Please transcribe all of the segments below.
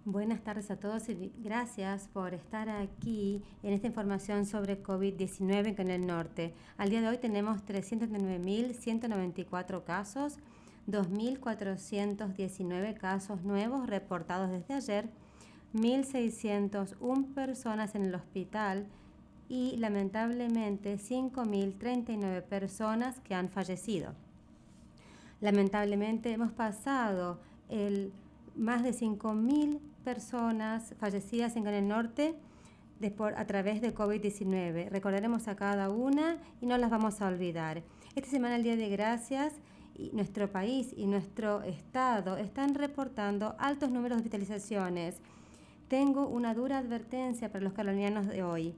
Buenas tardes a todos y gracias por estar aquí en esta información sobre COVID-19 en el norte. Al día de hoy tenemos 309.194 casos, 2.419 casos nuevos reportados desde ayer, 1.601 personas en el hospital y lamentablemente 5.039 personas que han fallecido. Lamentablemente hemos pasado más de 5.000 personas fallecidas en el norte a través de COVID-19. Recordaremos a cada una y no las vamos a olvidar. Esta semana, el Día de Gracias, y nuestro país y nuestro estado están reportando altos números de hospitalizaciones. Tengo una dura advertencia para los carolinianos de hoy.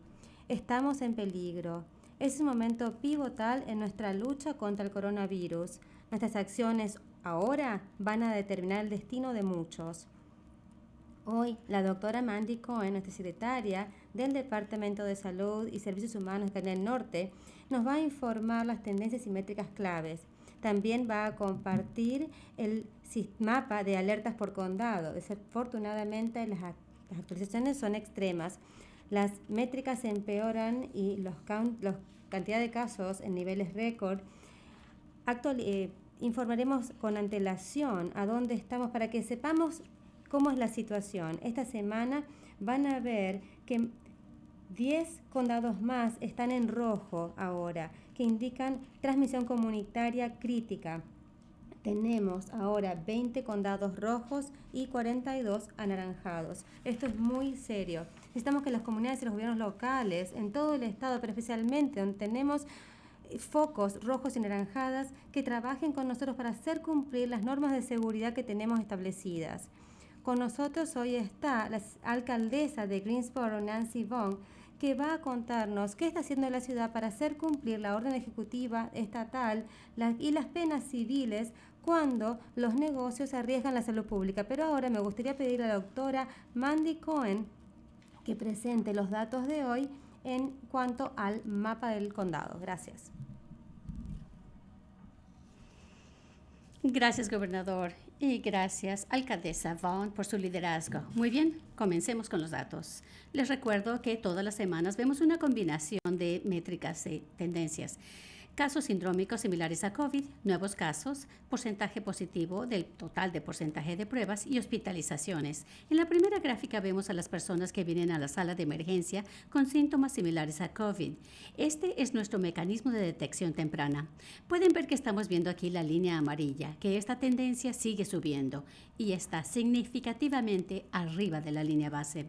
Estamos en peligro. Es un momento pivotal en nuestra lucha contra el coronavirus. Nuestras acciones ahora van a determinar el destino de muchos. Hoy, la doctora Mandy Cohen, nuestra secretaria del Departamento de Salud y Servicios Humanos de Carolina del Norte, nos va a informar las tendencias y métricas claves. También va a compartir el mapa de alertas por condado. Desafortunadamente, las actualizaciones son extremas. Las métricas se empeoran y la cantidad de casos en niveles récord. Informaremos con antelación a dónde estamos para que sepamos cómo es la situación. Esta semana van a ver que 10 condados más están en rojo ahora, que indican transmisión comunitaria crítica. Tenemos ahora 20 condados rojos y 42 anaranjados. Esto es muy serio. Necesitamos que las comunidades y los gobiernos locales en todo el estado, pero especialmente donde tenemos focos rojos y naranjadas, que trabajen con nosotros para hacer cumplir las normas de seguridad que tenemos establecidas. Con nosotros hoy está la alcaldesa de Greensboro, Nancy Vaughn, que va a contarnos qué está haciendo la ciudad para hacer cumplir la orden ejecutiva estatal y las penas civiles cuando los negocios arriesgan la salud pública. Pero ahora me gustaría pedir a la doctora Mandy Cohen que presente los datos de hoy en cuanto al mapa del condado. Gracias. Gracias, gobernador, y gracias, alcaldesa Vaughn, por su liderazgo. Muy bien, comencemos con los datos. Les recuerdo que todas las semanas vemos una combinación de métricas y tendencias. Casos sindrómicos similares a COVID, nuevos casos, porcentaje positivo del total de porcentaje de pruebas y hospitalizaciones. En la primera gráfica vemos a las personas que vienen a la sala de emergencia con síntomas similares a COVID. Este es nuestro mecanismo de detección temprana. Pueden ver que estamos viendo aquí la línea amarilla, que esta tendencia sigue subiendo y está significativamente arriba de la línea base.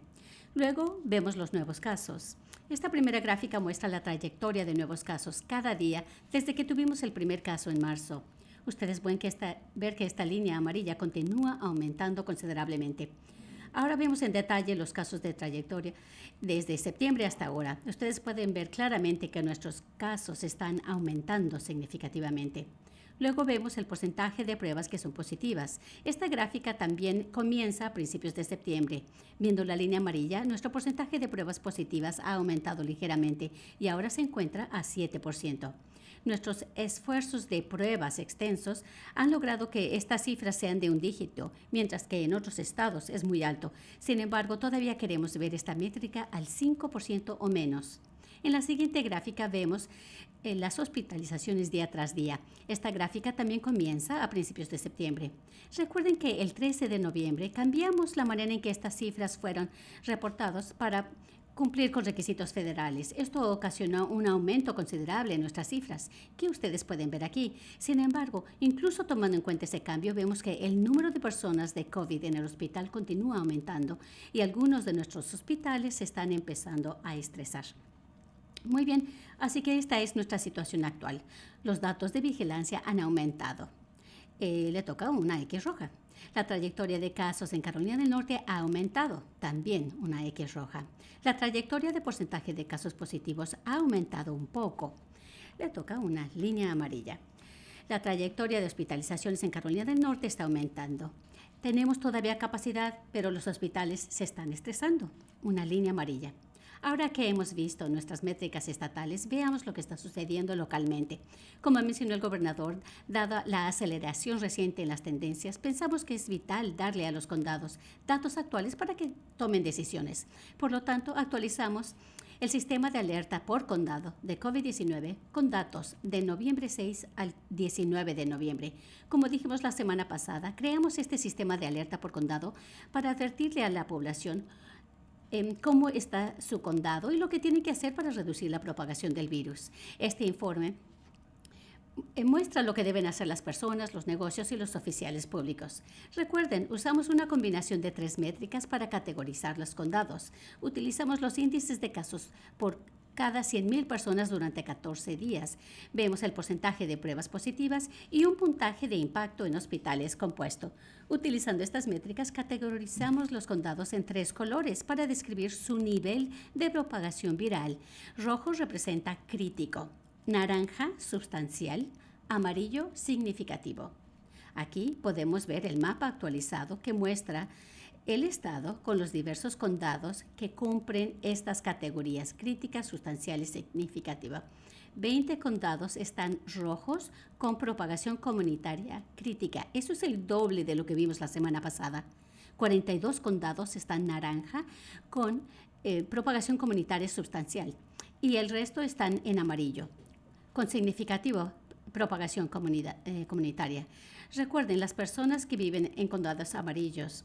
Luego vemos los nuevos casos. Esta primera gráfica muestra la trayectoria de nuevos casos cada día desde que tuvimos el primer caso en marzo. Ustedes pueden ver que esta línea amarilla continúa aumentando considerablemente. Ahora vemos en detalle los casos de trayectoria desde septiembre hasta ahora. Ustedes pueden ver claramente que nuestros casos están aumentando significativamente. Luego vemos el porcentaje de pruebas que son positivas. Esta gráfica también comienza a principios de septiembre. Viendo la línea amarilla, nuestro porcentaje de pruebas positivas ha aumentado ligeramente y ahora se encuentra a 7%. Nuestros esfuerzos de pruebas extensos han logrado que estas cifras sean de un dígito, mientras que en otros estados es muy alto. Sin embargo, todavía queremos ver esta métrica al 5% o menos. En la siguiente gráfica vemos las hospitalizaciones día tras día. Esta gráfica también comienza a principios de septiembre. Recuerden que el 13 de noviembre cambiamos la manera en que estas cifras fueron reportadas para cumplir con requisitos federales. Esto ocasionó un aumento considerable en nuestras cifras, que ustedes pueden ver aquí. Sin embargo, incluso tomando en cuenta ese cambio, vemos que el número de personas de COVID en el hospital continúa aumentando y algunos de nuestros hospitales se están empezando a estresar. Muy bien, así que esta es nuestra situación actual. Los datos de vigilancia han aumentado. Le toca una X roja. La trayectoria de casos en Carolina del Norte ha aumentado, también una X roja. La trayectoria de porcentaje de casos positivos ha aumentado un poco. Le toca una línea amarilla. La trayectoria de hospitalizaciones en Carolina del Norte está aumentando. Tenemos todavía capacidad, pero los hospitales se están estresando. Una línea amarilla. Ahora que hemos visto nuestras métricas estatales, veamos lo que está sucediendo localmente. Como mencionó el gobernador, dada la aceleración reciente en las tendencias, pensamos que es vital darle a los condados datos actuales para que tomen decisiones. Por lo tanto, actualizamos el sistema de alerta por condado de COVID-19 con datos de noviembre 6 al 19 de noviembre. Como dijimos la semana pasada, creamos este sistema de alerta por condado para advertirle a la población cómo está su condado y lo que tienen que hacer para reducir la propagación del virus. Este informe muestra lo que deben hacer las personas, los negocios y los oficiales públicos. Recuerden, usamos una combinación de 3 métricas para categorizar los condados. Utilizamos los índices de casos por cada 100,000 personas durante 14 días. Vemos el porcentaje de pruebas positivas y un puntaje de impacto en hospitales compuesto. Utilizando estas métricas, categorizamos los condados en 3 colores para describir su nivel de propagación viral. Rojo representa crítico. Naranja, sustancial, amarillo, significativo. Aquí podemos ver el mapa actualizado que muestra el estado con los diversos condados que cumplen estas categorías: crítica, sustancial y significativa. 20 condados están rojos con propagación comunitaria crítica. Eso es el doble de lo que vimos la semana pasada. 42 condados están naranja con propagación comunitaria sustancial y el resto están en amarillo con significativo propagación comunitaria. Recuerden, las personas que viven en condados amarillos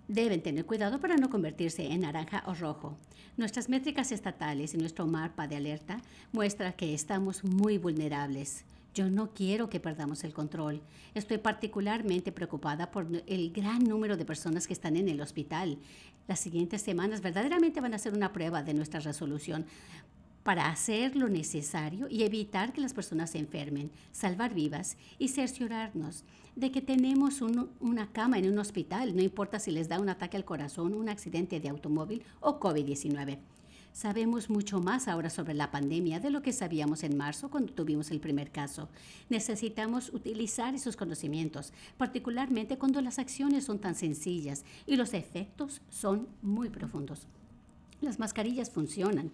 deben tener cuidado para no convertirse en naranja o rojo. Nuestras métricas estatales y nuestro mapa de alerta muestra que estamos muy vulnerables. Yo no quiero que perdamos el control. Estoy particularmente preocupada por el gran número de personas que están en el hospital. Las siguientes semanas verdaderamente van a ser una prueba de nuestra resolución para hacer lo necesario y evitar que las personas se enfermen, salvar vidas y cerciorarnos de que tenemos una cama en un hospital, no importa si les da un ataque al corazón, un accidente de automóvil o COVID-19. Sabemos mucho más ahora sobre la pandemia de lo que sabíamos en marzo cuando tuvimos el primer caso. Necesitamos utilizar esos conocimientos, particularmente cuando las acciones son tan sencillas y los efectos son muy profundos. Las mascarillas funcionan,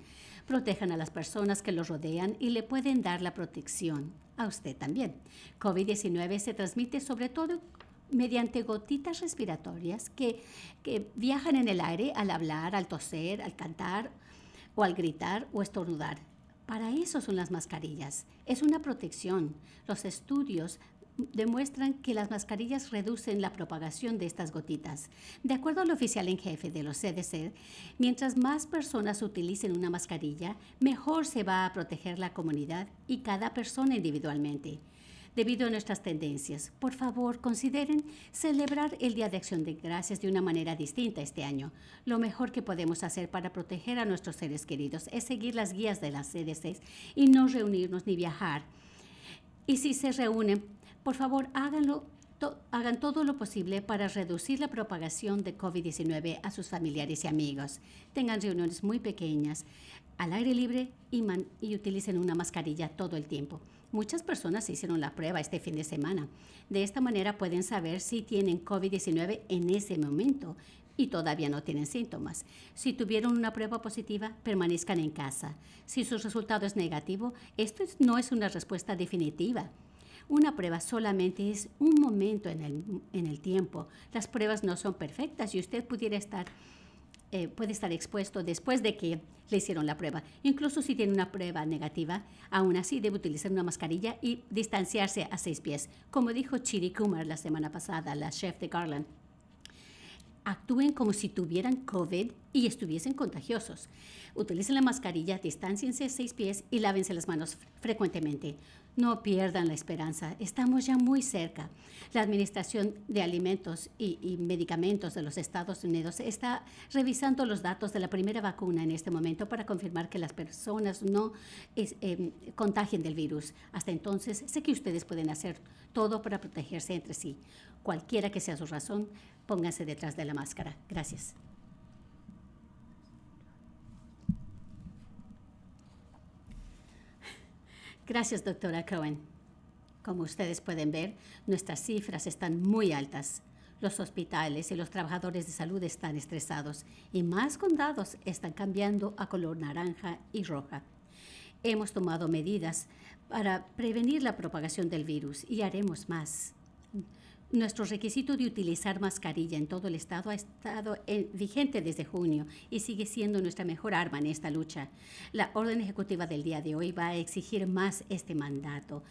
protejan a las personas que los rodean y le pueden dar la protección a usted también. COVID-19 se transmite sobre todo mediante gotitas respiratorias que viajan en el aire al hablar, al toser, al cantar o al gritar o estornudar. Para eso son las mascarillas. Es una protección. Los estudios demuestran que las mascarillas reducen la propagación de estas gotitas. De acuerdo al oficial en jefe de los CDC, mientras más personas utilicen una mascarilla, mejor se va a proteger la comunidad y cada persona individualmente. Debido a nuestras tendencias, por favor, consideren celebrar el Día de Acción de Gracias de una manera distinta este año. Lo mejor que podemos hacer para proteger a nuestros seres queridos es seguir las guías de las CDC y no reunirnos ni viajar. Y si se reúnen, por favor, hagan todo lo posible para reducir la propagación de COVID-19 a sus familiares y amigos. Tengan reuniones muy pequeñas, al aire libre y utilicen una mascarilla todo el tiempo. Muchas personas se hicieron la prueba este fin de semana. De esta manera pueden saber si tienen COVID-19 en ese momento y todavía no tienen síntomas. Si tuvieron una prueba positiva, permanezcan en casa. Si su resultado es negativo, esto no es una respuesta definitiva. Una prueba solamente es un momento en el tiempo. Las pruebas no son perfectas y usted puede estar expuesto después de que le hicieron la prueba. Incluso si tiene una prueba negativa, aún así debe utilizar una mascarilla y distanciarse a 6 pies. Como dijo Chidi Kumar la semana pasada, la chef de Garland, actúen como si tuvieran COVID y estuviesen contagiosos. Utilicen la mascarilla, distánciense 6 pies y lávense las manos frecuentemente. No pierdan la esperanza, estamos ya muy cerca. La Administración de Alimentos y Medicamentos de los Estados Unidos está revisando los datos de la primera vacuna en este momento para confirmar que las personas no contagien del virus. Hasta entonces, sé que ustedes pueden hacer todo para protegerse entre sí. Cualquiera que sea su razón, pónganse detrás de la máscara. Gracias. Gracias, doctora Cohen. Como ustedes pueden ver, nuestras cifras están muy altas. Los hospitales y los trabajadores de salud están estresados y más condados están cambiando a color naranja y roja. Hemos tomado medidas para prevenir la propagación del virus y haremos más. Nuestro requisito de utilizar mascarilla en todo el estado ha estado vigente desde junio y sigue siendo nuestra mejor arma en esta lucha. La orden ejecutiva del día de hoy va a exigir más este mandato,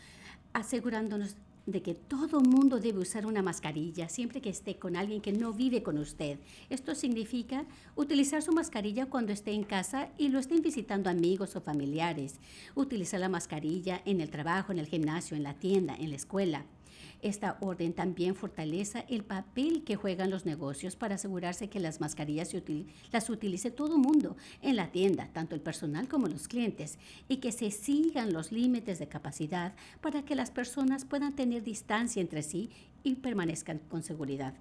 asegurándonos de que todo mundo debe usar una mascarilla siempre que esté con alguien que no vive con usted. Esto significa utilizar su mascarilla cuando esté en casa y lo estén visitando amigos o familiares. Utilizar la mascarilla en el trabajo, en el gimnasio, en la tienda, en la escuela. Esta orden también fortalece el papel que juegan los negocios para asegurarse que las mascarillas las utilice todo el mundo en la tienda, tanto el personal como los clientes, y que se sigan los límites de capacidad para que las personas puedan tener distancia entre sí y permanezcan con seguridad.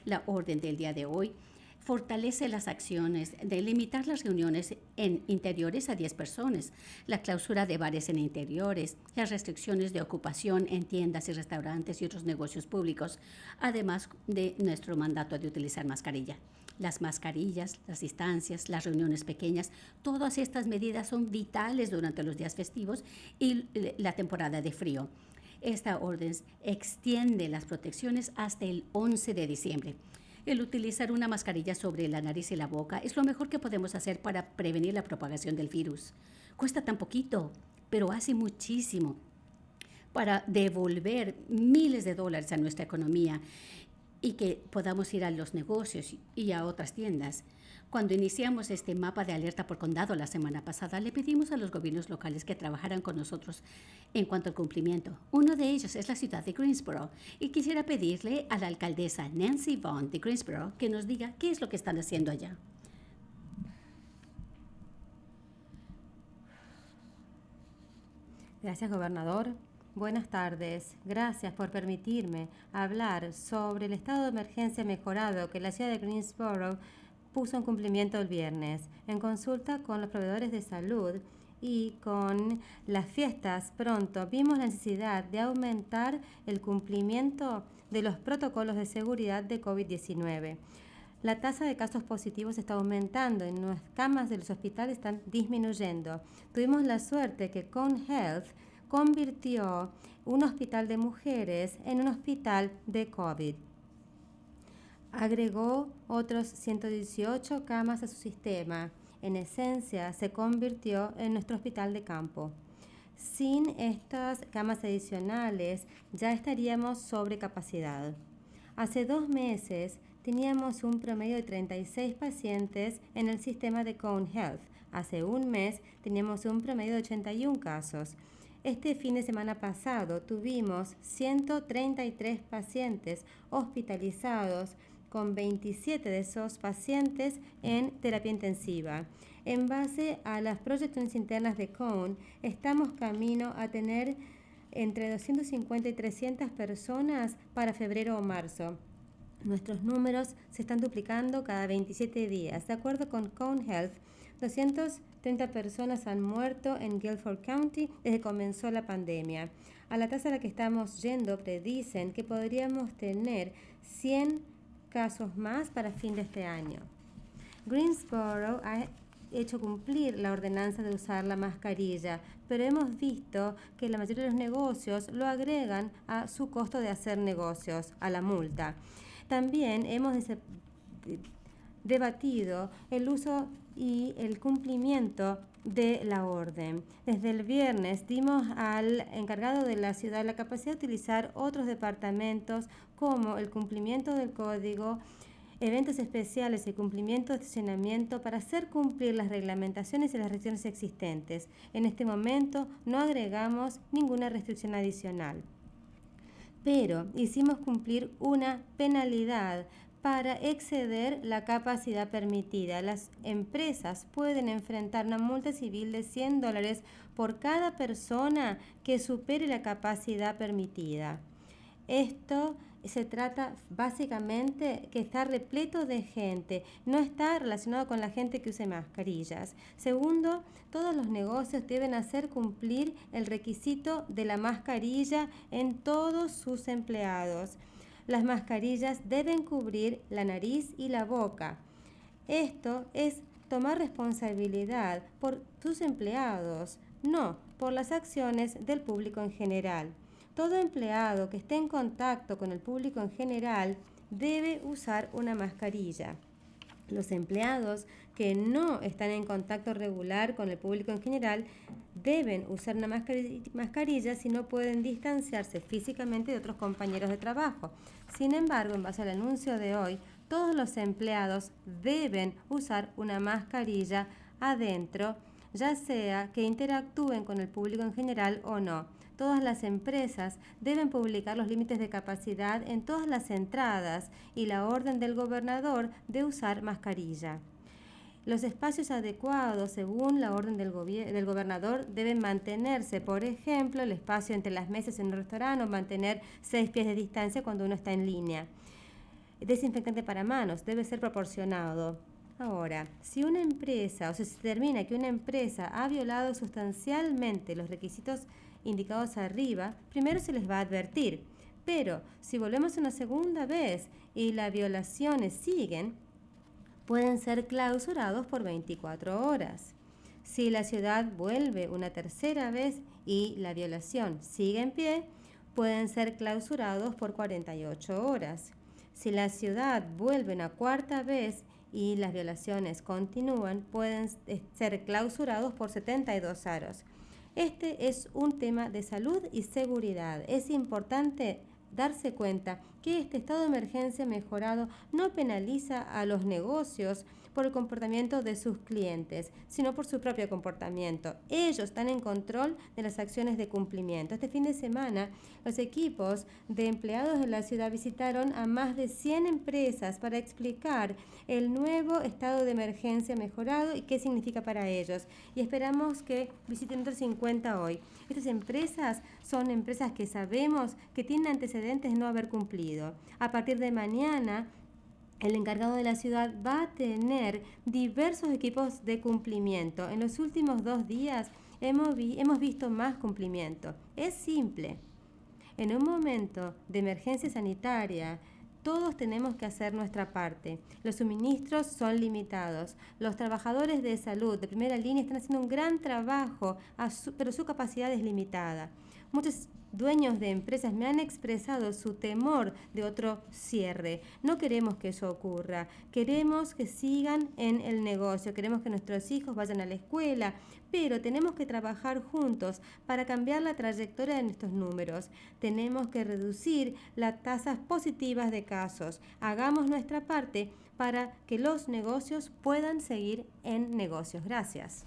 La orden del día de hoy fortalece las acciones de limitar las reuniones en interiores a 10 personas, la clausura de bares en interiores, las restricciones de ocupación en tiendas y restaurantes y otros negocios públicos, además de nuestro mandato de utilizar mascarilla. Las mascarillas, las distancias, las reuniones pequeñas, todas estas medidas son vitales durante los días festivos y la temporada de frío. Esta orden extiende las protecciones hasta el 11 de diciembre. El utilizar una mascarilla sobre la nariz y la boca es lo mejor que podemos hacer para prevenir la propagación del virus. Cuesta tan poquito, pero hace muchísimo para devolver miles de dólares a nuestra economía y que podamos ir a los negocios y a otras tiendas. Cuando iniciamos este mapa de alerta por condado la semana pasada, le pedimos a los gobiernos locales que trabajaran con nosotros en cuanto al cumplimiento. Uno de ellos es la ciudad de Greensboro y quisiera pedirle a la alcaldesa Nancy Vaughn de Greensboro que nos diga qué es lo que están haciendo allá. Gracias, gobernador. Buenas tardes. Gracias por permitirme hablar sobre el estado de emergencia mejorado que la ciudad de Greensboro puso en cumplimiento el viernes. En consulta con los proveedores de salud y con las fiestas pronto, vimos la necesidad de aumentar el cumplimiento de los protocolos de seguridad de COVID-19. La tasa de casos positivos está aumentando y las camas de los hospitales están disminuyendo. Tuvimos la suerte que Cone Health convirtió un hospital de mujeres en un hospital de COVID. Agregó otros 118 camas a su sistema. En esencia, se convirtió en nuestro hospital de campo. Sin estas camas adicionales, ya estaríamos sobre capacidad. Hace 2 meses, teníamos un promedio de 36 pacientes en el sistema de Cone Health. Hace un mes, teníamos un promedio de 81 casos. Este fin de semana pasado, tuvimos 133 pacientes hospitalizados, con 27 de esos pacientes en terapia intensiva. En base a las proyecciones internas de Cone, estamos camino a tener entre 250 y 300 personas para febrero o marzo. Nuestros números se están duplicando cada 27 días. De acuerdo con Cone Health, 230 personas han muerto en Guilford County desde que comenzó la pandemia. A la tasa a la que estamos yendo, predicen que podríamos tener 100 casos más para fin de este año. Greensboro ha hecho cumplir la ordenanza de usar la mascarilla, pero hemos visto que la mayoría de los negocios lo agregan a su costo de hacer negocios, a la multa. También hemos debatido el uso y el cumplimiento de la orden. Desde el viernes dimos al encargado de la ciudad la capacidad de utilizar otros departamentos como el cumplimiento del código, eventos especiales y cumplimiento de estacionamiento para hacer cumplir las reglamentaciones y las restricciones existentes. En este momento no agregamos ninguna restricción adicional, pero hicimos cumplir una penalidad para exceder la capacidad permitida. Las empresas pueden enfrentar una multa civil de $100 por cada persona que supere la capacidad permitida. Esto se trata básicamente que está repleto de gente, no está relacionado con la gente que use mascarillas. Segundo, todos los negocios deben hacer cumplir el requisito de la mascarilla en todos sus empleados. Las mascarillas deben cubrir la nariz y la boca. Esto es tomar responsabilidad por sus empleados, no por las acciones del público en general. Todo empleado que esté en contacto con el público en general debe usar una mascarilla. Los empleados que no están en contacto regular con el público en general deben usar una mascarilla si no pueden distanciarse físicamente de otros compañeros de trabajo. Sin embargo, en base al anuncio de hoy, todos los empleados deben usar una mascarilla adentro, ya sea que interactúen con el público en general o no. Todas las empresas deben publicar los límites de capacidad en todas las entradas y la orden del gobernador de usar mascarilla. Los espacios adecuados, según la orden del gobernador, deben mantenerse. Por ejemplo, el espacio entre las mesas en un restaurante o mantener 6 pies de distancia cuando uno está en línea. Desinfectante para manos debe ser proporcionado. Ahora, si una empresa o si se determina que una empresa ha violado sustancialmente los requisitos indicados arriba, primero se les va a advertir. Pero si volvemos una segunda vez y las violaciones siguen, pueden ser clausurados por 24 horas. Si la ciudad vuelve una tercera vez y la violación sigue en pie, pueden ser clausurados por 48 horas. Si la ciudad vuelve una cuarta vez y las violaciones continúan, pueden ser clausurados por 72 horas. Este es un tema de salud y seguridad. Es importante darse cuenta que este estado de emergencia mejorado no penaliza a los negocios por el comportamiento de sus clientes, sino por su propio comportamiento. Ellos están en control de las acciones de cumplimiento. Este fin de semana, los equipos de empleados de la ciudad visitaron a más de 100 empresas para explicar el nuevo estado de emergencia mejorado y qué significa para ellos. Y esperamos que visiten otros 50 hoy. Estas empresas son empresas que sabemos que tienen antecedentes de no haber cumplido. A partir de mañana, el encargado de la ciudad va a tener diversos equipos de cumplimiento. En los últimos 2 días hemos visto más cumplimiento. Es simple. En un momento de emergencia sanitaria, todos tenemos que hacer nuestra parte. Los suministros son limitados. Los trabajadores de salud de primera línea están haciendo un gran trabajo, pero su capacidad es limitada. Muchos dueños de empresas me han expresado su temor de otro cierre. No queremos que eso ocurra. Queremos que sigan en el negocio. Queremos que nuestros hijos vayan a la escuela. Pero tenemos que trabajar juntos para cambiar la trayectoria de nuestros números. Tenemos que reducir las tasas positivas de casos. Hagamos nuestra parte para que los negocios puedan seguir en negocios. Gracias.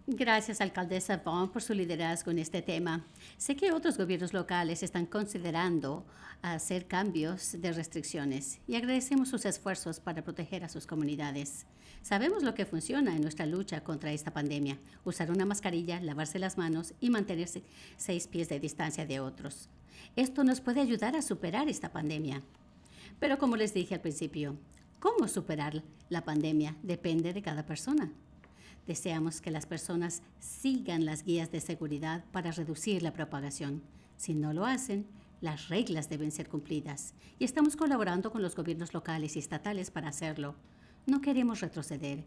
Gracias, alcaldesa Vaughn, por su liderazgo en este tema. Sé que otros gobiernos locales están considerando hacer cambios de restricciones y agradecemos sus esfuerzos para proteger a sus comunidades. Sabemos lo que funciona en nuestra lucha contra esta pandemia: usar una mascarilla, lavarse las manos y mantenerse 6 pies de distancia de otros. Esto nos puede ayudar a superar esta pandemia. Pero como les dije al principio, cómo superar la pandemia depende de cada persona. Deseamos que las personas sigan las guías de seguridad para reducir la propagación. Si no lo hacen, las reglas deben ser cumplidas y estamos colaborando con los gobiernos locales y estatales para hacerlo. No queremos retroceder,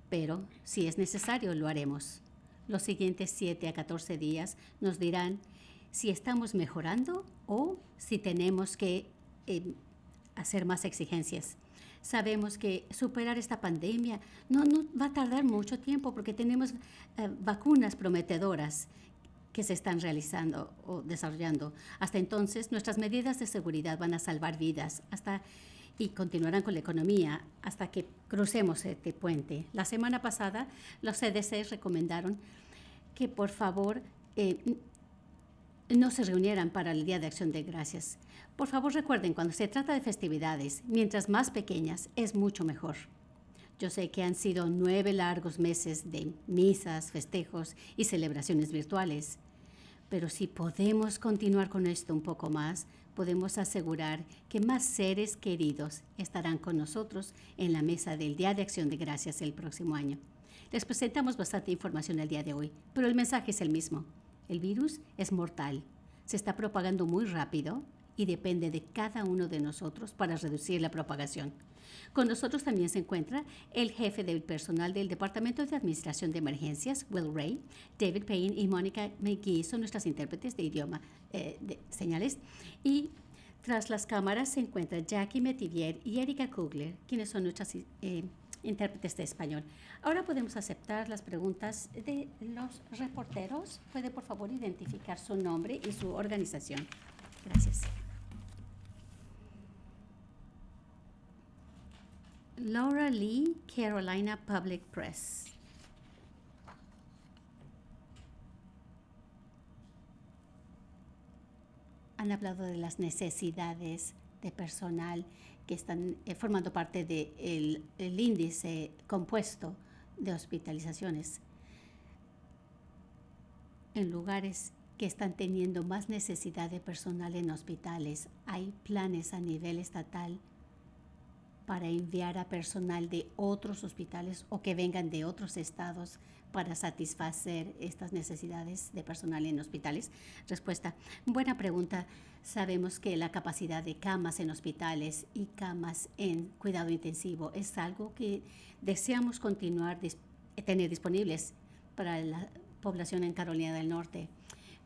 pero si es necesario lo haremos. Los siguientes 7 a 14 días nos dirán si estamos mejorando o si tenemos que hacer más exigencias. Sabemos que superar esta pandemia no va a tardar mucho tiempo porque tenemos vacunas prometedoras que se están realizando o desarrollando. Hasta entonces, nuestras medidas de seguridad van a salvar vidas y continuarán con la economía hasta que crucemos este puente. La semana pasada, los CDC recomendaron que por favor no se reunieran para el Día de Acción de Gracias. Por favor, recuerden, cuando se trata de festividades, mientras más pequeñas, es mucho mejor. Yo sé que han sido 9 largos meses de misas, festejos y celebraciones virtuales, pero si podemos continuar con esto un poco más, podemos asegurar que más seres queridos estarán con nosotros en la mesa del Día de Acción de Gracias el próximo año. Les presentamos bastante información el día de hoy, pero el mensaje es el mismo. El virus es mortal, se está propagando muy rápido y depende de cada uno de nosotros para reducir la propagación. Con nosotros también se encuentra el jefe del personal del Departamento de Administración de Emergencias, Will Ray. David Payne y Mónica McGee son nuestras intérpretes de idioma de señales. Y tras las cámaras se encuentran Jackie Metivier y Erika Kugler, quienes son nuestras intérpretes de español. Ahora podemos aceptar las preguntas de los reporteros. ¿Puede por favor identificar su nombre y su organización? Gracias. Laura Lee, Carolina Public Press. Han hablado de las necesidades de personal que están formando parte del índice compuesto de hospitalizaciones en lugares que están teniendo más necesidad de personal en hospitales. Hay planes a nivel estatal para enviar a personal de otros hospitales o que vengan de otros estados para satisfacer estas necesidades de personal en hospitales? Respuesta: buena pregunta. Sabemos que la capacidad de camas en hospitales y camas en cuidado intensivo es algo que deseamos continuar tener disponibles para la población en Carolina del Norte.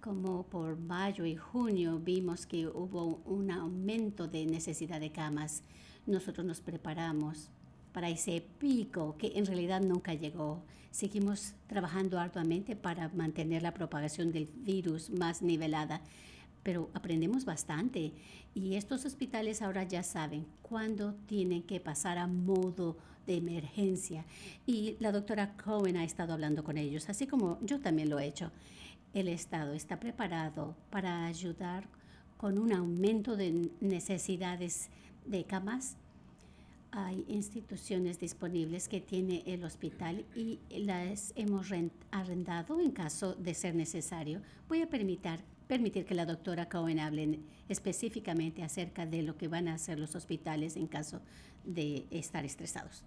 Como por mayo y junio vimos que hubo un aumento de necesidad de camas, nosotros nos preparamos para ese pico que en realidad nunca llegó. Seguimos trabajando arduamente para mantener la propagación del virus más nivelada, pero aprendemos bastante y estos hospitales ahora ya saben cuándo tienen que pasar a modo de emergencia, y la doctora Cohen ha estado hablando con ellos, así como yo también lo he hecho. El Estado está preparado para ayudar con un aumento de necesidades de camas. Hay instituciones disponibles que tiene el hospital y las hemos arrendado en caso de ser necesario. Voy a permitir que la doctora Cohen hable específicamente acerca de lo que van a hacer los hospitales en caso de estar estresados.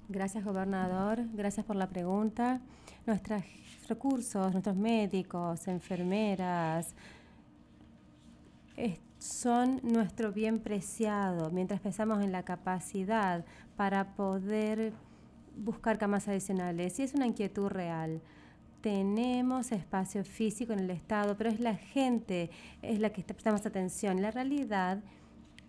Gracias, gobernador. Gracias por la pregunta. Nuestros recursos, nuestros médicos, enfermeras, son nuestro bien preciado mientras pensamos en la capacidad para poder buscar camas adicionales. Y es una inquietud real. Tenemos espacio físico en el Estado, pero es la gente es la que prestamos atención. La realidad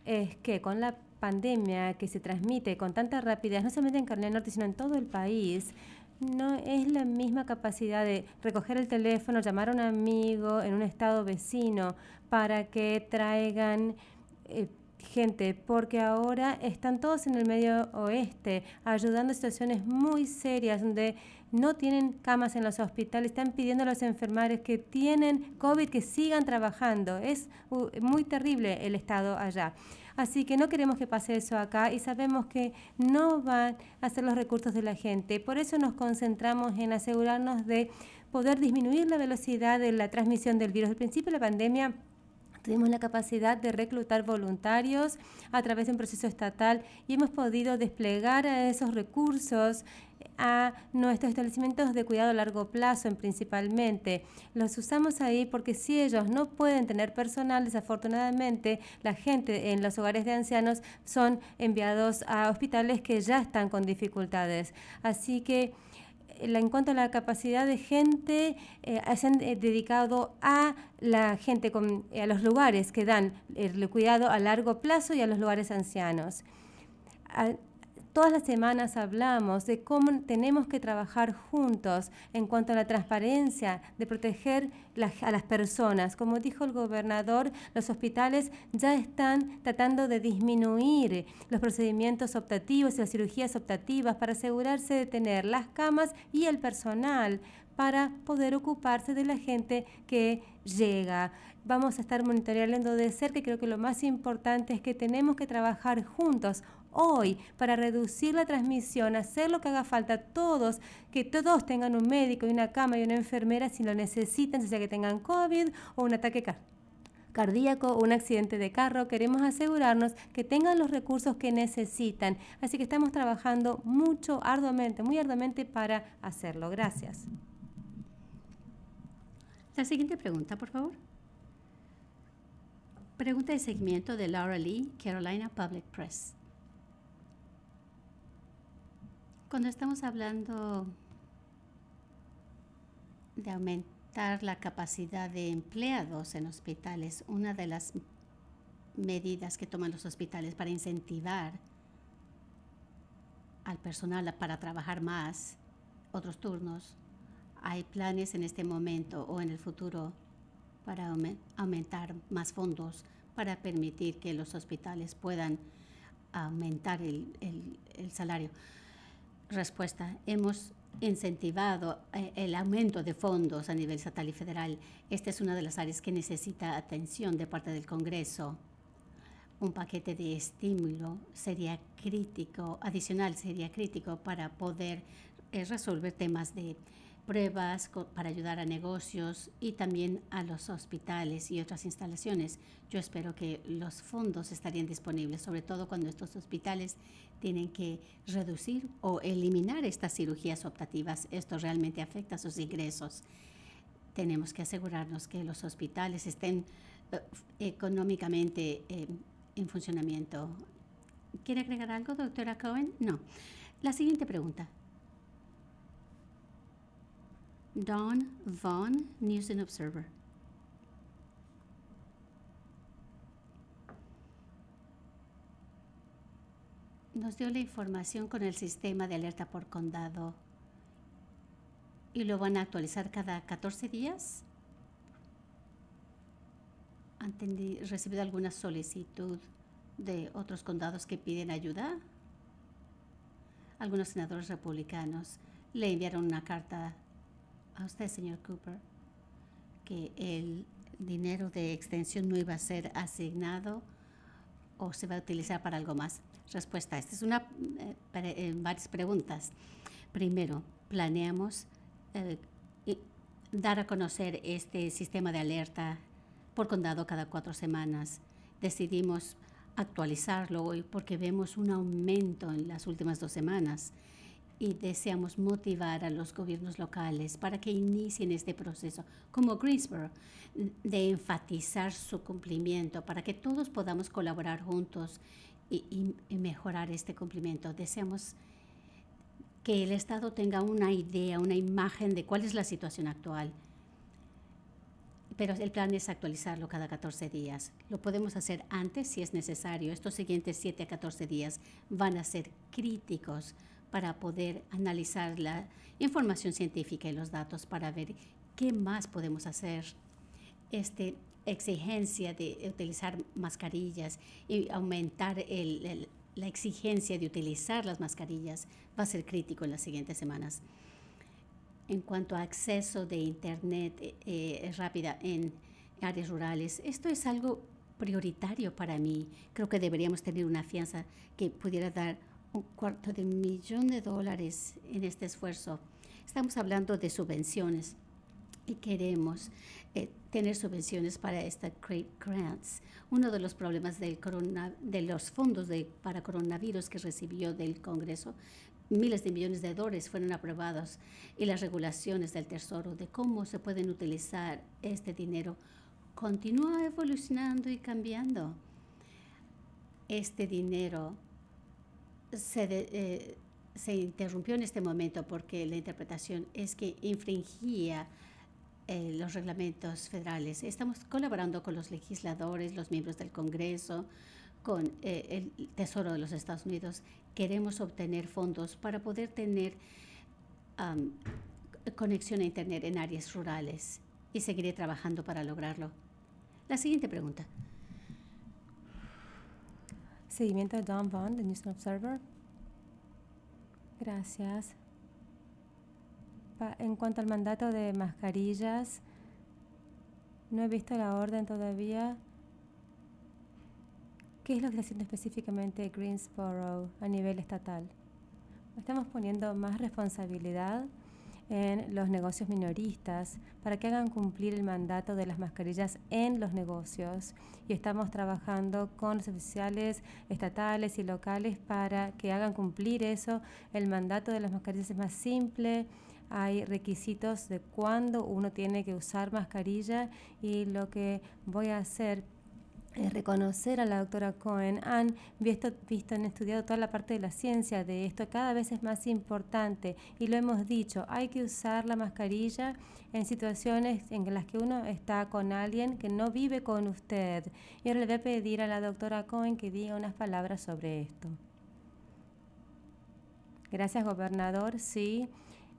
es que con la pandemia que se transmite con tanta rapidez, no solamente en Carolina del Norte, sino en todo el país, no es la misma capacidad de recoger el teléfono, llamar a un amigo en un estado vecino para que traigan gente, porque ahora están todos en el medio oeste ayudando en situaciones muy serias donde no tienen camas en los hospitales, están pidiendo a los enfermeros que tienen COVID que sigan trabajando. Es muy terrible el estado allá. Así que no queremos que pase eso acá y sabemos que no van a ser los recursos de la gente. Por eso nos concentramos en asegurarnos de poder disminuir la velocidad de la transmisión del virus. Al principio de la pandemia tuvimos la capacidad de reclutar voluntarios a través de un proceso estatal y hemos podido desplegar a esos recursos a nuestros establecimientos de cuidado a largo plazo principalmente. Los usamos ahí porque si ellos no pueden tener personal, desafortunadamente la gente en los hogares de ancianos son enviados a hospitales que ya están con dificultades. Así que en cuanto a la capacidad de gente, se han dedicado a la gente, a los lugares que dan el cuidado a largo plazo y a los lugares ancianos. Todas las semanas hablamos de cómo tenemos que trabajar juntos en cuanto a la transparencia, de proteger a las personas. Como dijo el gobernador, los hospitales ya están tratando de disminuir los procedimientos optativos y las cirugías optativas para asegurarse de tener las camas y el personal para poder ocuparse de la gente que llega. Vamos a estar monitoreando de cerca y creo que lo más importante es que tenemos que trabajar juntos hoy para reducir la transmisión, hacer lo que haga falta todos, que todos tengan un médico y una cama y una enfermera si lo necesitan, sea que tengan COVID o un ataque cardíaco. cardíaco o un accidente de carro, queremos asegurarnos que tengan los recursos que necesitan. Así que estamos trabajando mucho, arduamente, muy arduamente para hacerlo. Gracias. La siguiente pregunta, por favor. Pregunta de seguimiento de Laura Lee, Carolina Public Press. Cuando estamos hablando de aumentar la capacidad de empleados en hospitales, una de las medidas que toman los hospitales para incentivar al personal para trabajar más, otros turnos, ¿hay planes en este momento o en el futuro para aumentar más fondos para permitir que los hospitales puedan aumentar el salario? Respuesta: hemos incentivado el aumento de fondos a nivel estatal y federal. Esta es una de las áreas que necesita atención de parte del Congreso. Un paquete de estímulo sería crítico, adicional sería crítico para poder resolver temas de pruebas para ayudar a negocios y también a los hospitales y otras instalaciones. Yo espero que los fondos estarían disponibles, sobre todo cuando estos hospitales tienen que reducir o eliminar estas cirugías optativas. Esto realmente afecta a sus ingresos. Tenemos que asegurarnos que los hospitales estén económicamente en funcionamiento. ¿Quiere agregar algo, doctora Cohen? No. La siguiente pregunta. Dawn Vaughn, News and Observer. Nos dio la información con el sistema de alerta por condado y lo van a actualizar cada 14 días. ¿Han recibido alguna solicitud de otros condados que piden ayuda? Algunos senadores republicanos le enviaron una carta a usted, señor Cooper, que el dinero de extensión no iba a ser asignado o se va a utilizar para algo más. Respuesta: esta es varias preguntas. Primero, planeamos dar a conocer este sistema de alerta por condado cada 4 semanas. Decidimos actualizarlo hoy porque vemos un aumento en las últimas 2 semanas y deseamos motivar a los gobiernos locales para que inicien este proceso, como Greensboro, de enfatizar su cumplimiento para que todos podamos colaborar juntos y mejorar este cumplimiento. Deseamos que el Estado tenga una idea, una imagen de cuál es la situación actual, pero el plan es actualizarlo cada 14 días. Lo podemos hacer antes si es necesario. Estos siguientes 7 a 14 días van a ser críticos para poder analizar la información científica y los datos para ver qué más podemos hacer. Exigencia de utilizar mascarillas y aumentar la exigencia de utilizar las mascarillas va a ser crítico en las siguientes semanas. En cuanto a acceso de Internet rápida en áreas rurales, esto es algo prioritario para mí. Creo que deberíamos tener una fianza que pudiera dar $250,000 en este esfuerzo. Estamos hablando de subvenciones y queremos tener subvenciones para esta Great Grants. Uno de los problemas de los fondos para coronavirus que recibió del Congreso, miles de millones de dólares fueron aprobados, y las regulaciones del Tesoro de cómo se pueden utilizar este dinero continúa evolucionando y cambiando. Este dinero se interrumpió en este momento porque la interpretación es que infringía los reglamentos federales. Estamos colaborando con los legisladores, los miembros del Congreso, con el Tesoro de los Estados Unidos. Queremos obtener fondos para poder tener conexión a Internet en áreas rurales y seguiré trabajando para lograrlo. La siguiente pregunta. Seguimiento a Dawn Vaughn, de News and Observer. Gracias. En cuanto al mandato de mascarillas, no he visto la orden todavía. ¿Qué es lo que está haciendo específicamente Greensboro a nivel estatal? Estamos poniendo más responsabilidad en los negocios minoristas para que hagan cumplir el mandato de las mascarillas en los negocios. Y estamos trabajando con los oficiales estatales y locales para que hagan cumplir eso. El mandato de las mascarillas es más simple. Hay requisitos de cuándo uno tiene que usar mascarilla, y lo que voy a hacer reconocer a la doctora Cohen. Han han estudiado toda la parte de la ciencia de esto. Cada vez es más importante y lo hemos dicho, hay que usar la mascarilla en situaciones en las que uno está con alguien que no vive con usted. Y ahora le voy a pedir a la doctora Cohen que diga unas palabras sobre esto. Gracias, gobernador. Sí.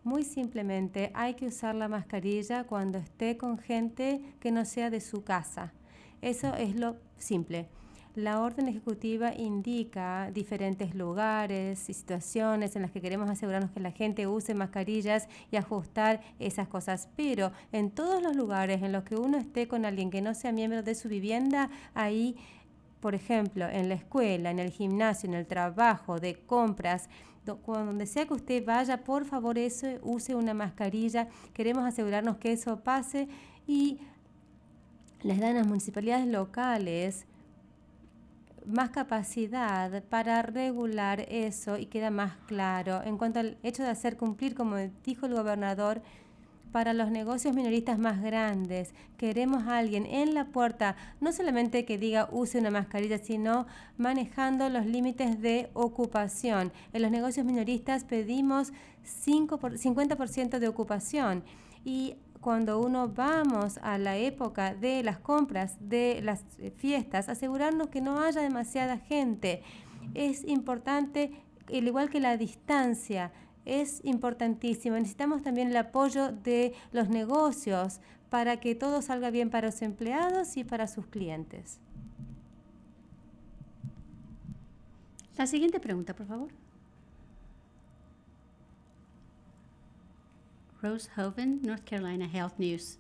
Muy simplemente, hay que usar la mascarilla cuando esté con gente que no sea de su casa. Eso es lo simple. La orden ejecutiva indica diferentes lugares y situaciones en las que queremos asegurarnos que la gente use mascarillas y ajustar esas cosas. Pero en todos los lugares en los que uno esté con alguien que no sea miembro de su vivienda, ahí, por ejemplo, en la escuela, en el gimnasio, en el trabajo, de compras, donde sea que usted vaya, por favor, use una mascarilla. Queremos asegurarnos que eso pase, y les dan a las municipalidades locales más capacidad para regular eso y queda más claro. En cuanto al hecho de hacer cumplir, como dijo el gobernador, para los negocios minoristas más grandes, queremos a alguien en la puerta, no solamente que diga use una mascarilla, sino manejando los límites de ocupación. En los negocios minoristas pedimos 50% de ocupación, y cuando uno vamos a la época de las compras, de las fiestas, asegurarnos que no haya demasiada gente. Es importante, al igual que la distancia, es importantísimo. Necesitamos también el apoyo de los negocios para que todo salga bien para los empleados y para sus clientes. La siguiente pregunta, por favor. Rose Hoven, North Carolina Health News.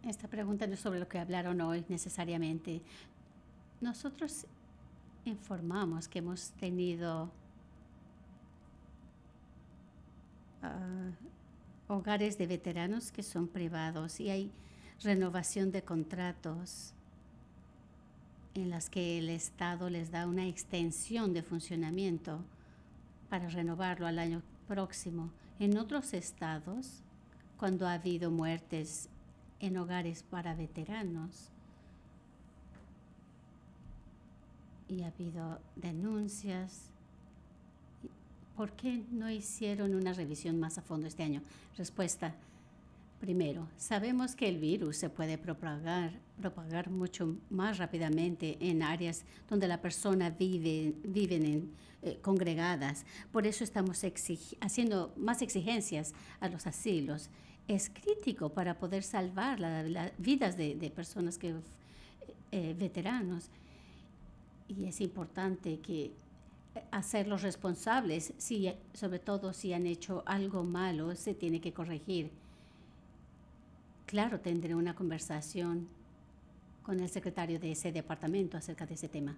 Esta pregunta no es sobre lo que hablaron hoy necesariamente. Nosotros informamos que hemos tenido hogares de veteranos que son privados, y hay renovación de contratos en las que el Estado les da una extensión de funcionamiento para renovarlo al año próximo. En otros estados, cuando ha habido muertes en hogares para veteranos y ha habido denuncias, ¿por qué no hicieron una revisión más a fondo este año? Respuesta. Primero, sabemos que el virus se puede propagar mucho más rápidamente en áreas donde la persona viven congregadas. Por eso estamos haciendo más exigencias a los asilos. Es crítico para poder salvar las vidas de personas veteranos. Y es importante que hacerlos responsables, sobre todo si han hecho algo malo, se tiene que corregir. Claro, tendré una conversación con el secretario de ese departamento acerca de ese tema.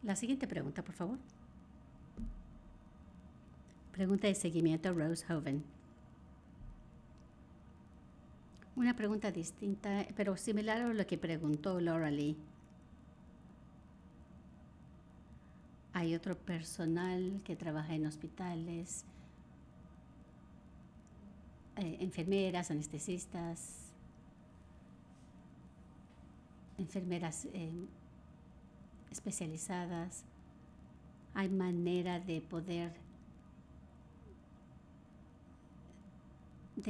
La siguiente pregunta, por favor. Pregunta de seguimiento, Rose Hoven. Una pregunta distinta, pero similar a lo que preguntó Laura Lee. Hay otro personal que trabaja en hospitales, enfermeras, anestesistas, enfermeras especializadas. Hay manera de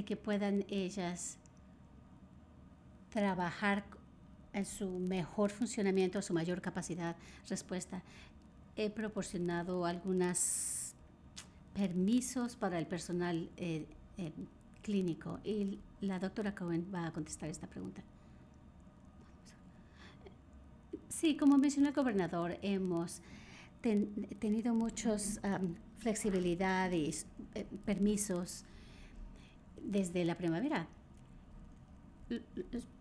que puedan ellas trabajar en su mejor funcionamiento, su mayor capacidad. Respuesta. He proporcionado algunos permisos para el personal clínico, y la doctora Cohen va a contestar esta pregunta. Sí, como mencionó el gobernador, hemos tenido muchos flexibilidades, permisos desde la primavera.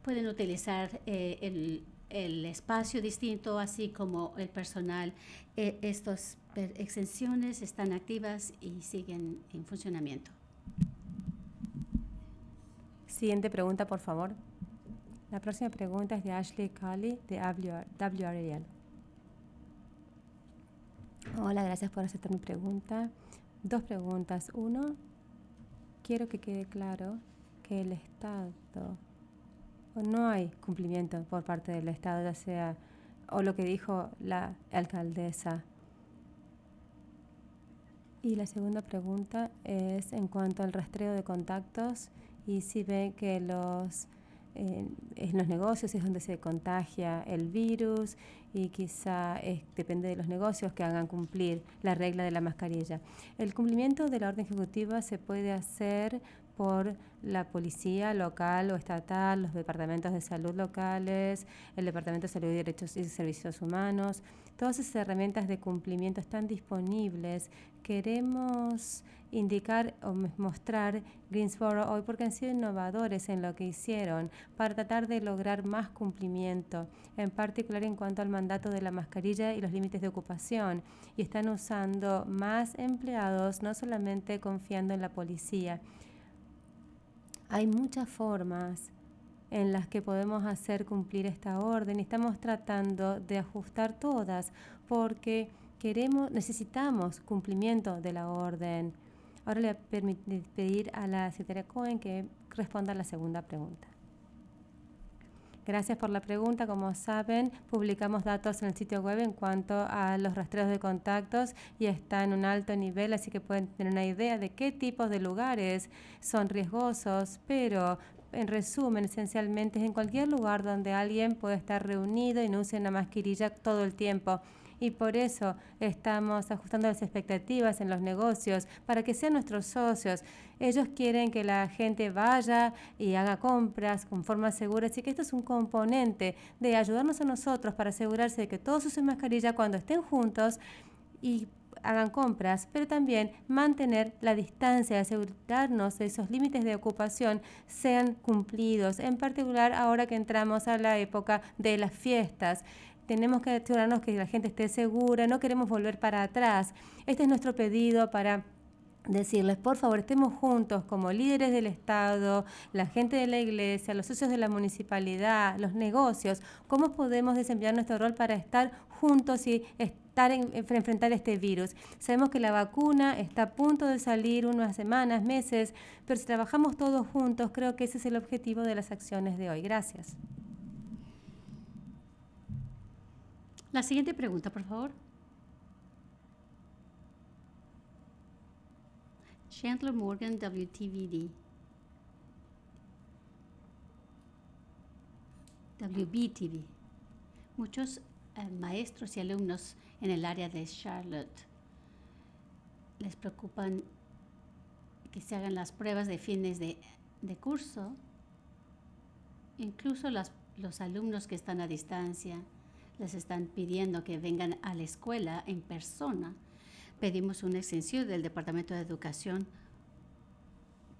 Pueden utilizar el el espacio distinto, así como el personal. Estas exenciones están activas y siguen en funcionamiento. Siguiente pregunta, por favor. La próxima pregunta es de Ashley Colley de WRAL. Hola, gracias por aceptar mi pregunta. 2 preguntas. 1, quiero que quede claro que el Estado, o no hay cumplimiento por parte del Estado, ya sea, o lo que dijo la alcaldesa. Y la segunda pregunta es en cuanto al rastreo de contactos y si ve que en los negocios es donde se contagia el virus y quizá depende de los negocios que hagan cumplir la regla de la mascarilla. El cumplimiento de la orden ejecutiva se puede hacer por la policía local o estatal, los departamentos de salud locales, el Departamento de Salud y Derechos y Servicios Humanos. Todas esas herramientas de cumplimiento están disponibles. Queremos indicar o mostrar Greensboro hoy porque han sido innovadores en lo que hicieron para tratar de lograr más cumplimiento, en particular en cuanto al mandato de la mascarilla y los límites de ocupación. Y están usando más empleados, no solamente confiando en la policía. Hay muchas formas en las que podemos hacer cumplir esta orden y estamos tratando de ajustar todas porque necesitamos cumplimiento de la orden. Ahora le voy a pedir a la secretaria Cohen que responda a la segunda pregunta. Gracias por la pregunta. Como saben, publicamos datos en el sitio web en cuanto a los rastreos de contactos y está en un alto nivel, así que pueden tener una idea de qué tipos de lugares son riesgosos, pero en resumen, esencialmente es en cualquier lugar donde alguien puede estar reunido y no use una mascarilla todo el tiempo. Y por eso estamos ajustando las expectativas en los negocios para que sean nuestros socios. Ellos quieren que la gente vaya y haga compras con forma segura. Así que esto es un componente de ayudarnos a nosotros para asegurarse de que todos usen mascarilla cuando estén juntos y hagan compras, pero también mantener la distancia, asegurarnos de esos límites de ocupación sean cumplidos, en particular ahora que entramos a la época de las fiestas. Tenemos que asegurarnos que la gente esté segura, no queremos volver para atrás. Este es nuestro pedido para decirles, por favor, estemos juntos como líderes del Estado, la gente de la iglesia, los socios de la municipalidad, los negocios, cómo podemos desempeñar nuestro rol para estar juntos y enfrentar este virus. Sabemos que la vacuna está a punto de salir unas semanas, meses, pero si trabajamos todos juntos, creo que ese es el objetivo de las acciones de hoy. Gracias. La siguiente pregunta, por favor. Chandler Morgan, WTVD. WBTV. Muchos maestros y alumnos en el área de Charlotte les preocupan que se hagan las pruebas de fines de curso. Incluso los alumnos que están a distancia les están pidiendo que vengan a la escuela en persona. Pedimos una extensión del Departamento de Educación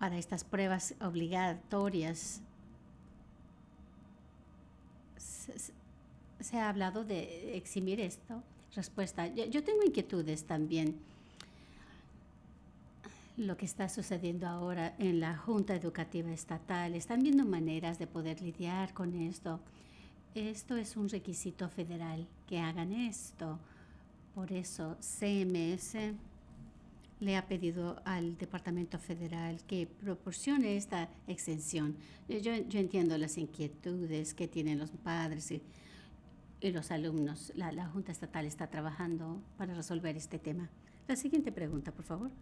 para estas pruebas obligatorias. Se ha hablado de eximir esto. Respuesta. Yo tengo inquietudes también. Lo que está sucediendo ahora en la Junta Educativa Estatal. Están viendo maneras de poder lidiar con esto. Esto es un requisito federal, que hagan esto. Por eso CMS le ha pedido al Departamento Federal que proporcione esta exención. Yo entiendo las inquietudes que tienen los padres y los alumnos. La Junta Estatal está trabajando para resolver este tema. La siguiente pregunta, por favor.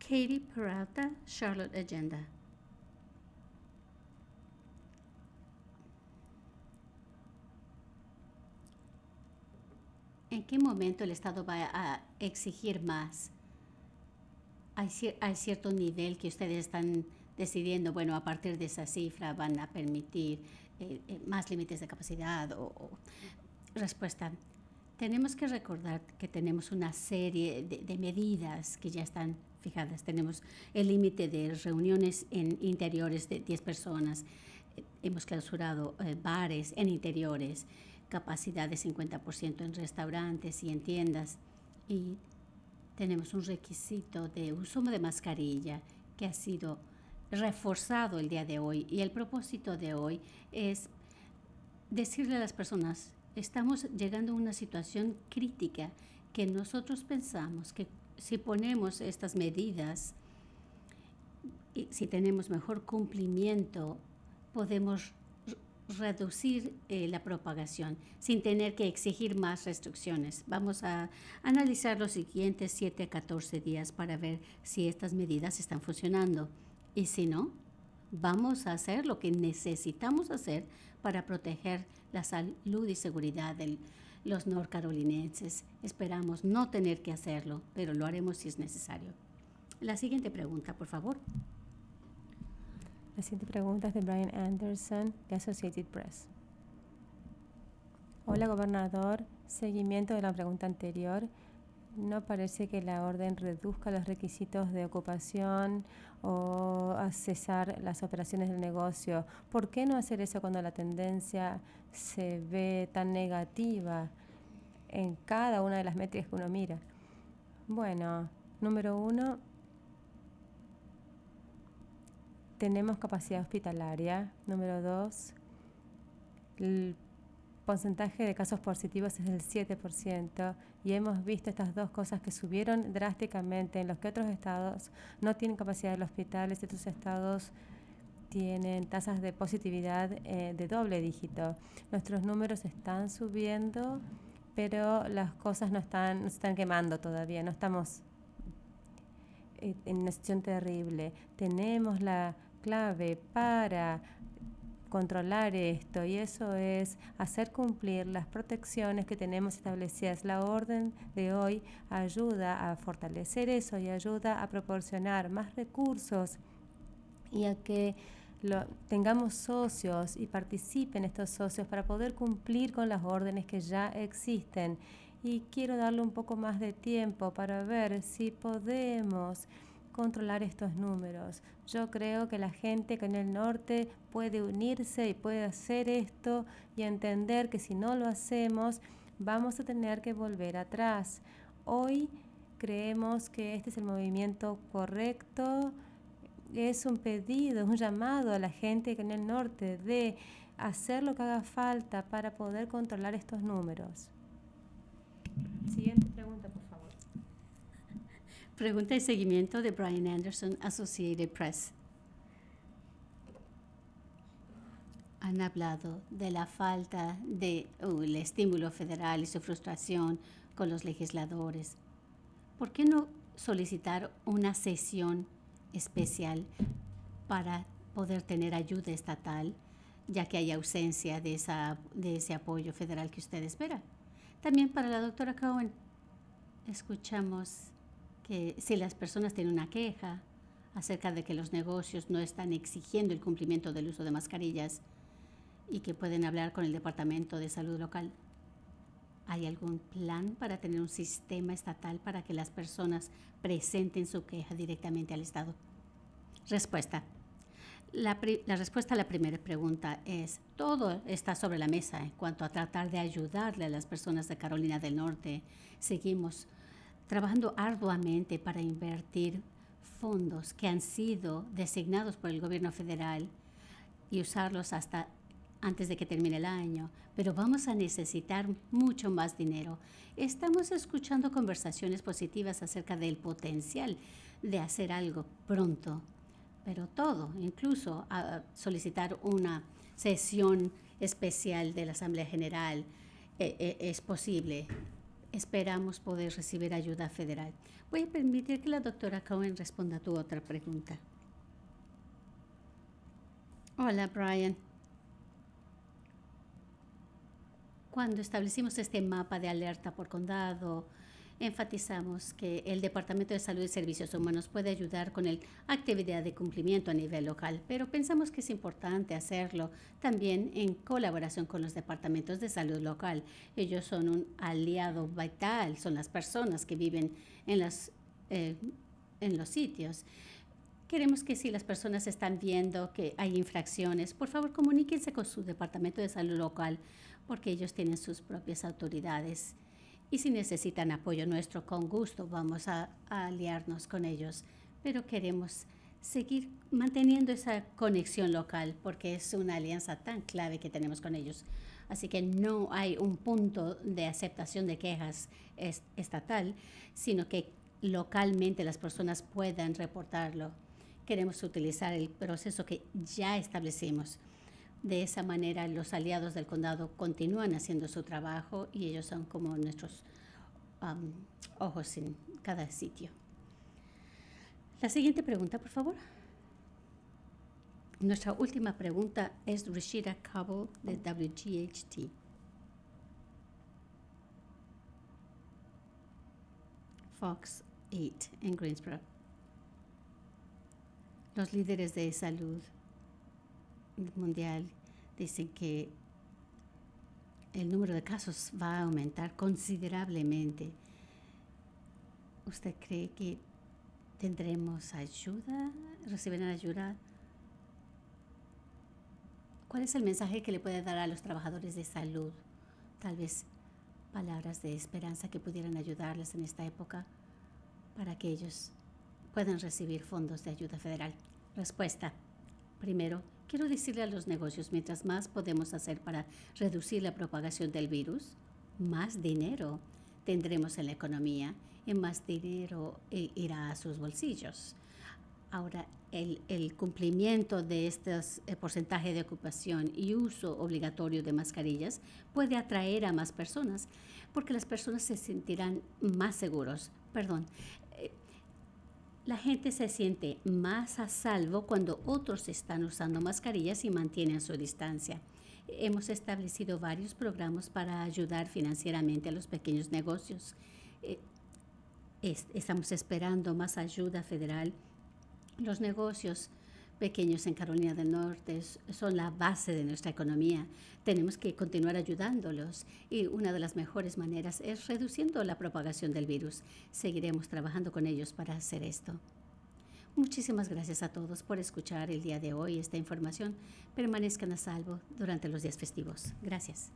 Katie Peralta, Charlotte Agenda. ¿En qué momento el Estado va a exigir más? Hay cierto nivel que ustedes están decidiendo, bueno, a partir de esa cifra van a permitir más límites de capacidad respuesta. Tenemos que recordar que tenemos una serie de medidas que ya están fijadas. Tenemos el límite de reuniones en interiores de 10 personas. Hemos clausurado bares en interiores, capacidad de 50% en restaurantes y en tiendas. Y tenemos un requisito de uso de mascarilla que ha sido reforzado el día de hoy. Y el propósito de hoy es decirle a las personas, estamos llegando a una situación crítica que nosotros pensamos que si ponemos estas medidas y si tenemos mejor cumplimiento, podemos reducir la propagación sin tener que exigir más restricciones. Vamos a analizar los siguientes 7 a 14 días para ver si estas medidas están funcionando. Y si no, vamos a hacer lo que necesitamos hacer para proteger la salud y seguridad de los norcarolinenses. Esperamos no tener que hacerlo, pero lo haremos si es necesario. La siguiente pregunta, por favor. La siguiente pregunta es de Brian Anderson, de Associated Press. Hola, gobernador. Seguimiento de la pregunta anterior. No parece que la orden reduzca los requisitos de ocupación o a cesar las operaciones del negocio. ¿Por qué no hacer eso cuando la tendencia se ve tan negativa en cada una de las métricas que uno mira? Bueno, número 1, tenemos capacidad hospitalaria. Número 2, el porcentaje de casos positivos es del 7% y hemos visto estas dos cosas que subieron drásticamente en los que otros estados no tienen capacidad de los hospitales. Estos estados tienen tasas de positividad de doble dígito. Nuestros números están subiendo, pero las cosas no se están quemando todavía. No estamos en una situación terrible. Tenemos la clave para controlar esto y eso es hacer cumplir las protecciones que tenemos establecidas. La orden de hoy ayuda a fortalecer eso y ayuda a proporcionar más recursos y a que tengamos socios y participen estos socios para poder cumplir con las órdenes que ya existen. Y quiero darle un poco más de tiempo para ver si podemos controlar estos números. Yo creo que la gente que en el norte puede unirse y puede hacer esto y entender que si no lo hacemos vamos a tener que volver atrás. Hoy creemos que este es el movimiento correcto. Es un pedido, un llamado a la gente que en el norte de hacer lo que haga falta para poder controlar estos números. Siguiente pregunta, por favor. Pregunta de seguimiento de Brian Anderson, Associated Press. Han hablado de la falta de el estímulo federal y su frustración con los legisladores. ¿Por qué no solicitar una sesión especial para poder tener ayuda estatal, ya que hay ausencia de ese apoyo federal que usted espera? También para la doctora Cohen, escuchamos que si las personas tienen una queja acerca de que los negocios no están exigiendo el cumplimiento del uso de mascarillas y que pueden hablar con el Departamento de Salud local, ¿hay algún plan para tener un sistema estatal para que las personas presenten su queja directamente al Estado? Respuesta. La respuesta a la primera pregunta es, todo está sobre la mesa en cuanto a tratar de ayudarle a las personas de Carolina del Norte. Seguimos trabajando arduamente para invertir fondos que han sido designados por el gobierno federal y usarlos hasta antes de que termine el año, pero vamos a necesitar mucho más dinero. Estamos escuchando conversaciones positivas acerca del potencial de hacer algo pronto, pero todo, incluso a solicitar una sesión especial de la Asamblea General, es posible. Esperamos poder recibir ayuda federal. Voy a permitir que la doctora Cohen responda a tu otra pregunta. Hola, Brian. Cuando establecimos este mapa de alerta por condado, enfatizamos que el Departamento de Salud y Servicios Humanos puede ayudar con la actividad de cumplimiento a nivel local, pero pensamos que es importante hacerlo también en colaboración con los departamentos de salud local. Ellos son un aliado vital, son las personas que viven en los sitios. Queremos que si las personas están viendo que hay infracciones, por favor comuníquense con su departamento de salud local, porque ellos tienen sus propias autoridades. Y si necesitan apoyo nuestro, con gusto vamos a aliarnos con ellos. Pero queremos seguir manteniendo esa conexión local, porque es una alianza tan clave que tenemos con ellos. Así que no hay un punto de aceptación de quejas estatal, sino que localmente las personas puedan reportarlo. Queremos utilizar el proceso que ya establecimos. De esa manera, los aliados del condado continúan haciendo su trabajo y ellos son como nuestros ojos en cada sitio. La siguiente pregunta, por favor. Nuestra última pregunta es Rashida Cabo de WGHT. Fox 8 en Greensboro. Los líderes de salud mundial dicen que el número de casos va a aumentar considerablemente. ¿Usted cree que tendremos ayuda? ¿Recibirán ayuda? ¿Cuál es el mensaje que le puede dar a los trabajadores de salud? Tal vez palabras de esperanza que pudieran ayudarles en esta época para que ellos puedan recibir fondos de ayuda federal. Respuesta. Primero, quiero decirle a los negocios, mientras más podemos hacer para reducir la propagación del virus, más dinero tendremos en la economía y más dinero irá a sus bolsillos. Ahora, el cumplimiento de este porcentaje de ocupación y uso obligatorio de mascarillas puede atraer a más personas, porque las personas se sentirán más seguros. La gente se siente más a salvo cuando otros están usando mascarillas y mantienen su distancia. Hemos establecido varios programas para ayudar financieramente a los pequeños negocios. Estamos esperando más ayuda federal. Los negocios pequeños en Carolina del Norte son la base de nuestra economía. Tenemos que continuar ayudándolos y una de las mejores maneras es reduciendo la propagación del virus. Seguiremos trabajando con ellos para hacer esto. Muchísimas gracias a todos por escuchar el día de hoy esta información. Permanezcan a salvo durante los días festivos. Gracias.